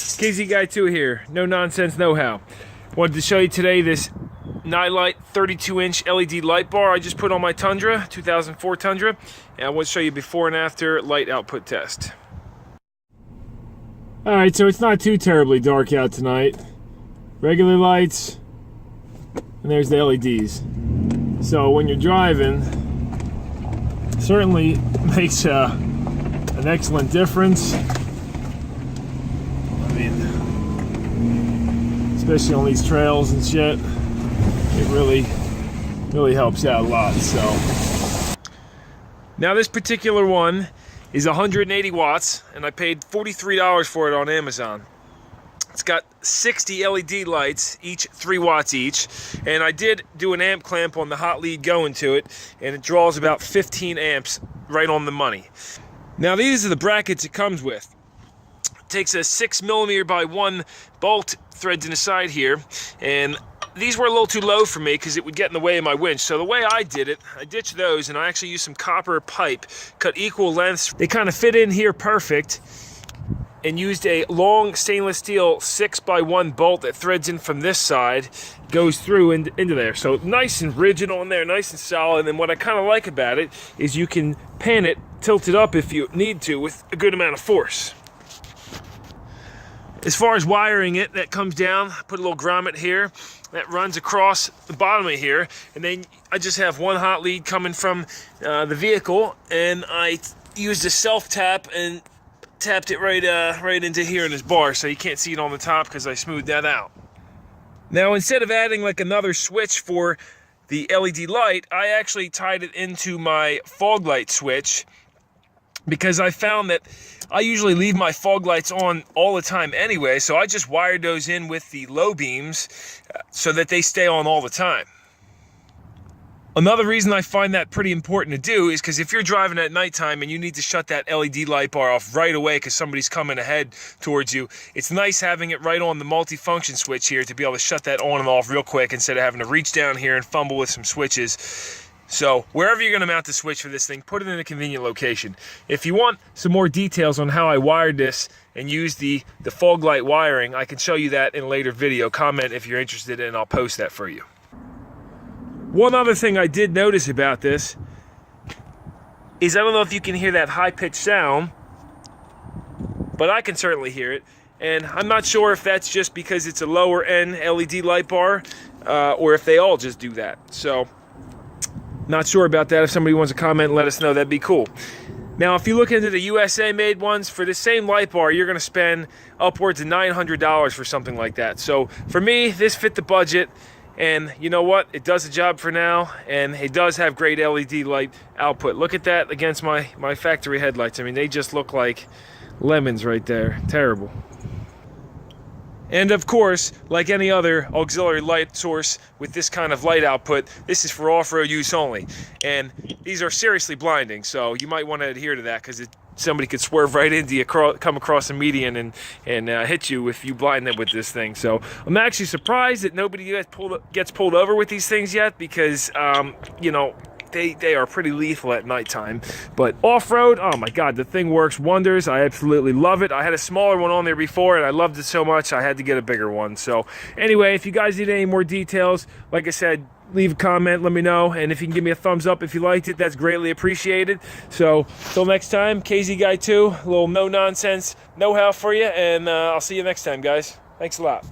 KZ Guy 2 here, No Nonsense Know-How. Wanted to show you today this NiLight 32-inch LED light bar I just put on my Tundra, 2004 Tundra, and I want to show you before and after light output test. Alright, so it's not too terribly dark out tonight. Regular lights, and there's the LEDs. So when you're driving, it certainly makes an excellent difference. I mean, especially on these trails and shit, it really helps out a lot. So now this particular one is 180 watts, and I paid $43 for it on Amazon. It's got 60 LED lights, each 3 watts each, and I did do an amp clamp on the hot lead going to it, and it draws about 15 amps right on the money. Now these are the brackets it comes with. It takes a 6mm by 1 bolt, threads in the side here, and these were a little too low for me because it would get in the way of my winch. So the way I did it, I ditched those and I actually used some copper pipe, cut equal lengths. They kind of fit in here perfect, and used a long stainless steel 6 by 1 bolt that threads in from this side, goes through into there. So nice and rigid on there, nice and solid. And what I kind of like about it is you can pan it, tilt it up if you need to with a good amount of force. As far as wiring it, that comes down, put a little grommet here, that runs across the bottom of here, and then I just have one hot lead coming from the vehicle, and I used a self-tap and tapped it right into here in this bar, so you can't see it on the top because I smoothed that out. Now instead of adding like another switch for the LED light, I actually tied it into my fog light switch, because I found that I usually leave my fog lights on all the time anyway, so I just wired those in with the low beams so that they stay on all the time. Another reason I find that pretty important to do is because if you're driving at nighttime and you need to shut that LED light bar off right away because somebody's coming ahead towards you, it's nice having it right on the multi-function switch here to be able to shut that on and off real quick instead of having to reach down here and fumble with some switches. So wherever you're going to mount the switch for this thing, put it in a convenient location. If you want some more details on how I wired this and use the fog light wiring, I can show you that in a later video. Comment if you're interested and I'll post that for you. One other thing I did notice about this is I don't know if you can hear that high-pitched sound, but I can certainly hear it. And I'm not sure if that's just because it's a lower-end LED light bar or if they all just do that. So, not sure about that. If somebody wants to comment and let us know, that'd be cool. Now, if you look into the USA-made ones, for the same light bar, you're going to spend upwards of $900 for something like that. So, for me, this fit the budget. And you know what? It does the job for now, and it does have great LED light output. Look at that against my factory headlights. I mean, they just look like lemons right there. Terrible. And of course, like any other auxiliary light source with this kind of light output, this is for off-road use only. And these are seriously blinding, so you might want to adhere to that because somebody could swerve right into you, come across a median and hit you if you blind them with this thing. So I'm actually surprised that nobody gets pulled over with these things yet because, you know, they are pretty lethal at nighttime. But off-road, oh my God, the thing works wonders. I absolutely love it. I had a smaller one on there before and I loved it so much I had to get a bigger one. So anyway, if you guys need any more details, like I said, leave a comment, let me know, and if you can give me a thumbs up if you liked it, that's greatly appreciated. So till next time, KZ Guy 2, a little no nonsense know-how for you, and I'll see you next time, guys. Thanks a lot.